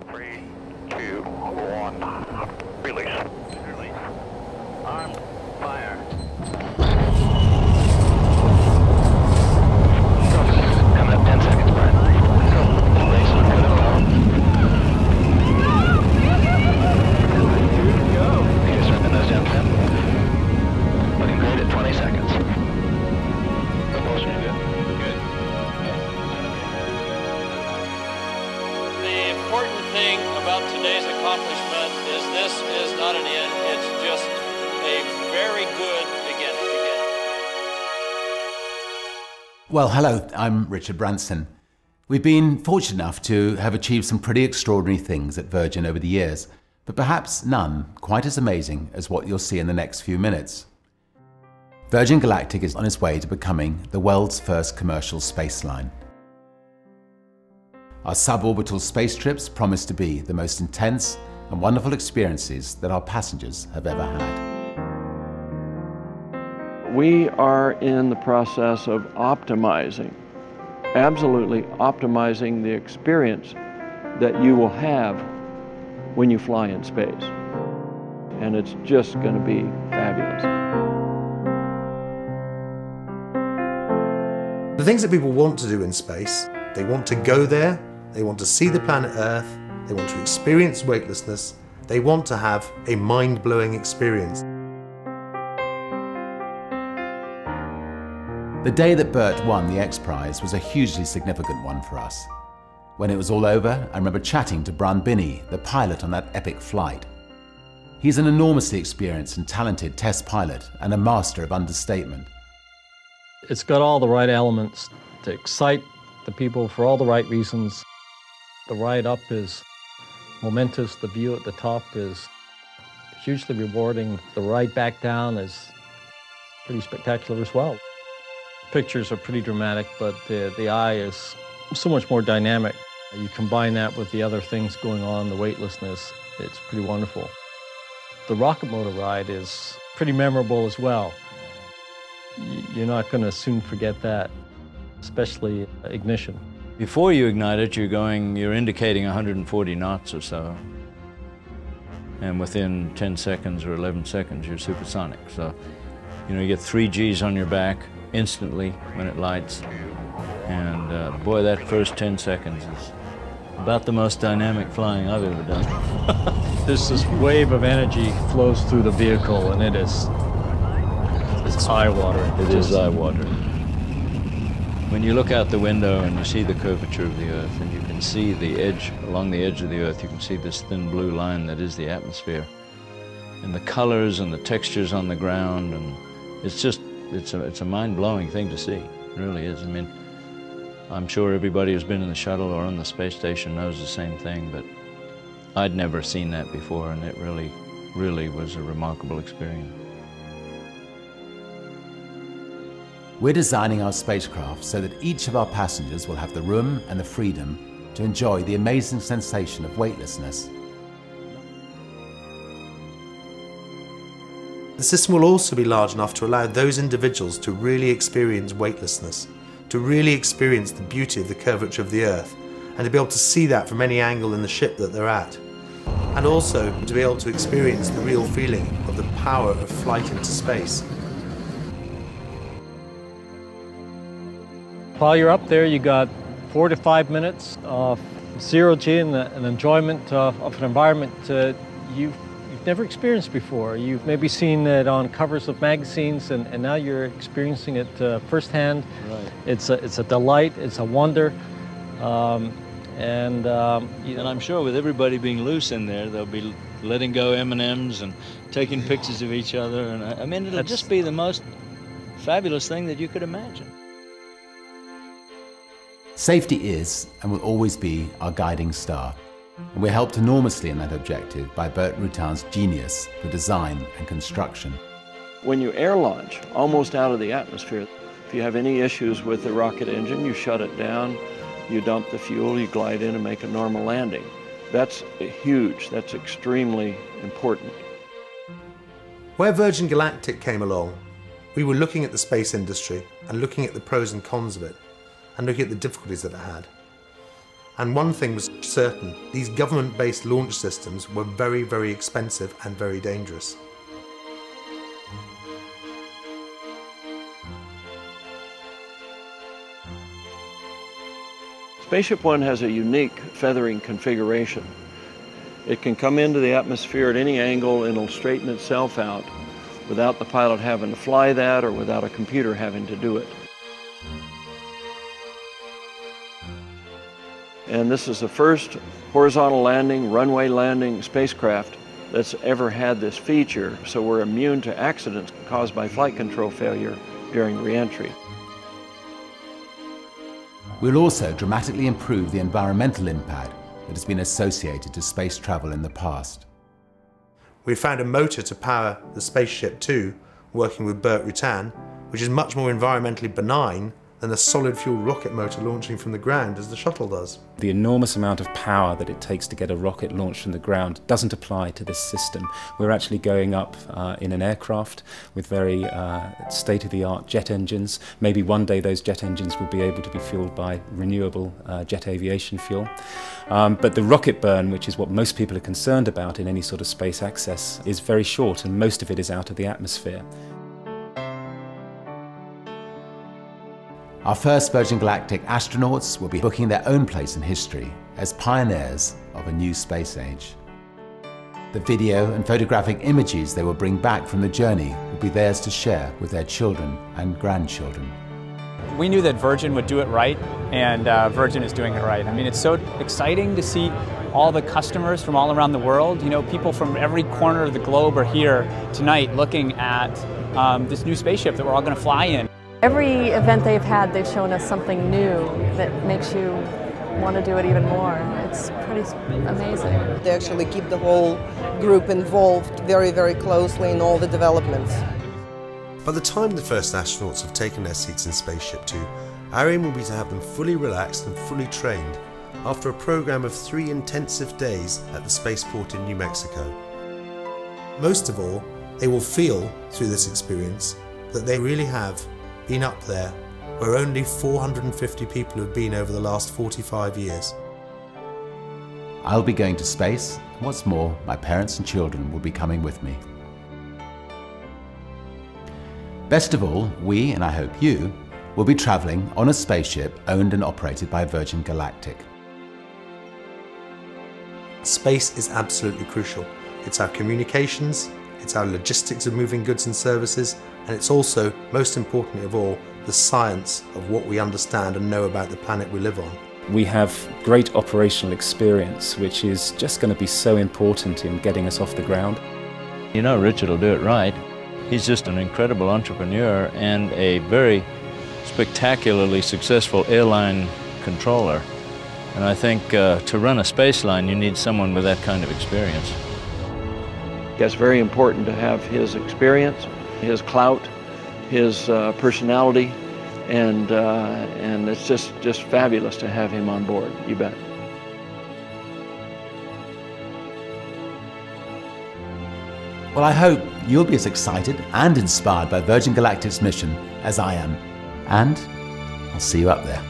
3, 2, 1, release. Release. On fire. Coming up 10 seconds, Brad. Go. Release. Good and low. Here we go. Okay, circling those down 10. Looking great at 20 seconds. Propulsion, you good? Good. The important thing about today's accomplishment is this is not an end, it's just a very good beginning. Well, hello, I'm Richard Branson. We've been fortunate enough to have achieved some pretty extraordinary things at Virgin over the years, but perhaps none quite as amazing as what you'll see in the next few minutes. Virgin Galactic is on its way to becoming the world's first commercial space line. Our suborbital space trips promise to be the most intense and wonderful experiences that our passengers have ever had. We are in the process of optimizing, absolutely optimizing the experience that you will have when you fly in space. And it's just going to be fabulous. The things that people want to do in space, they want to go there, they want to see the planet Earth, they want to experience weightlessness, they want to have a mind-blowing experience. The day that Bert won the X Prize was a hugely significant one for us. When it was all over, I remember chatting to Brian Binney, the pilot on that epic flight. He's an enormously experienced and talented test pilot and a master of understatement. It's got all the right elements to excite the people for all the right reasons. The ride up is momentous, the view at the top is hugely rewarding. The ride back down is pretty spectacular as well. Pictures are pretty dramatic, but the eye is so much more dynamic. You combine that with the other things going on, the weightlessness, it's pretty wonderful. The rocket motor ride is pretty memorable as well. You're not going to soon forget that, especially ignition. Before you ignite it, you're indicating 140 knots or so. And within 10 seconds or 11 seconds, you're supersonic. So, you get 3 Gs on your back instantly when it lights. And boy, that first 10 seconds is about the most dynamic flying I've ever done. This wave of energy flows through the vehicle, and it's eye-watering. It is eye-watering. When you look out the window and you see the curvature of the Earth, and you can see the edge, along the edge of the Earth, you can see this thin blue line that is the atmosphere. And the colors and the textures on the ground, and it's a mind-blowing thing to see. It really is. I mean, I'm sure everybody who's been in the shuttle or on the space station knows the same thing, but I'd never seen that before, and it really, really was a remarkable experience. We're designing our spacecraft so that each of our passengers will have the room and the freedom to enjoy the amazing sensation of weightlessness. The system will also be large enough to allow those individuals to really experience weightlessness, to really experience the beauty of the curvature of the Earth, and to be able to see that from any angle in the ship that they're at. And also to be able to experience the real feeling of the power of flight into space. While you're up there, you got 4 to 5 minutes of zero-G and an enjoyment of an environment you've never experienced before. You've maybe seen it on covers of magazines, and now you're experiencing it firsthand. Right. It's a delight, it's a wonder. And I'm sure with everybody being loose in there, they'll be letting go M&Ms and taking pictures of each other. And I mean, it'll just be the most fabulous thing that you could imagine. Safety is and will always be our guiding star. And we're helped enormously in that objective by Bert Rutan's genius for design and construction. When you air launch, almost out of the atmosphere, if you have any issues with the rocket engine, you shut it down, you dump the fuel, you glide in and make a normal landing. That's huge, that's extremely important. Where Virgin Galactic came along, we were looking at the space industry and looking at the pros and cons of it, and looking at the difficulties that it had. And one thing was certain, these government-based launch systems were very, very expensive and very dangerous. Spaceship One has a unique feathering configuration. It can come into the atmosphere at any angle and it'll straighten itself out without the pilot having to fly that or without a computer having to do it. And this is the first horizontal landing, runway landing spacecraft that's ever had this feature, so we're immune to accidents caused by flight control failure during re-entry. We'll also dramatically improve the environmental impact that has been associated to space travel in the past. We found a motor to power the Spaceship Two, working with Burt Rutan, which is much more environmentally benign than a solid fuel rocket motor launching from the ground as the shuttle does. The enormous amount of power that it takes to get a rocket launched from the ground doesn't apply to this system. We're actually going up in an aircraft with very state-of-the-art jet engines. Maybe one day those jet engines will be able to be fueled by renewable jet aviation fuel. But the rocket burn, which is what most people are concerned about in any sort of space access, is very short, and most of it is out of the atmosphere. Our first Virgin Galactic astronauts will be booking their own place in history as pioneers of a new space age. The video and photographic images they will bring back from the journey will be theirs to share with their children and grandchildren. We knew that Virgin would do it right, and Virgin is doing it right. I mean, it's so exciting to see all the customers from all around the world. You know, people from every corner of the globe are here tonight looking at this new spaceship that we're all going to fly in. Every event they've had, they've shown us something new that makes you want to do it even more. It's pretty amazing. They actually keep the whole group involved very, very closely in all the developments. By the time the first astronauts have taken their seats in Spaceship Two, our aim will be to have them fully relaxed and fully trained after a program of 3 intensive days at the spaceport in New Mexico. Most of all, they will feel through this experience that they really have been up there where only 450 people have been over the last 45 years. I'll be going to space, and what's more, my parents and children will be coming with me. Best of all, we, and I hope you, will be travelling on a spaceship owned and operated by Virgin Galactic. Space is absolutely crucial. It's our communications, it's our logistics of moving goods and services, and it's also, most importantly of all, the science of what we understand and know about the planet we live on. We have great operational experience, which is just going to be so important in getting us off the ground. You know, Richard will do it right. He's just an incredible entrepreneur and a very spectacularly successful airline controller. And I think to run a space line, you need someone with that kind of experience. It's very important to have his experience, his clout, his personality, and it's just fabulous to have him on board, you bet. Well, I hope you'll be as excited and inspired by Virgin Galactic's mission as I am, and I'll see you up there.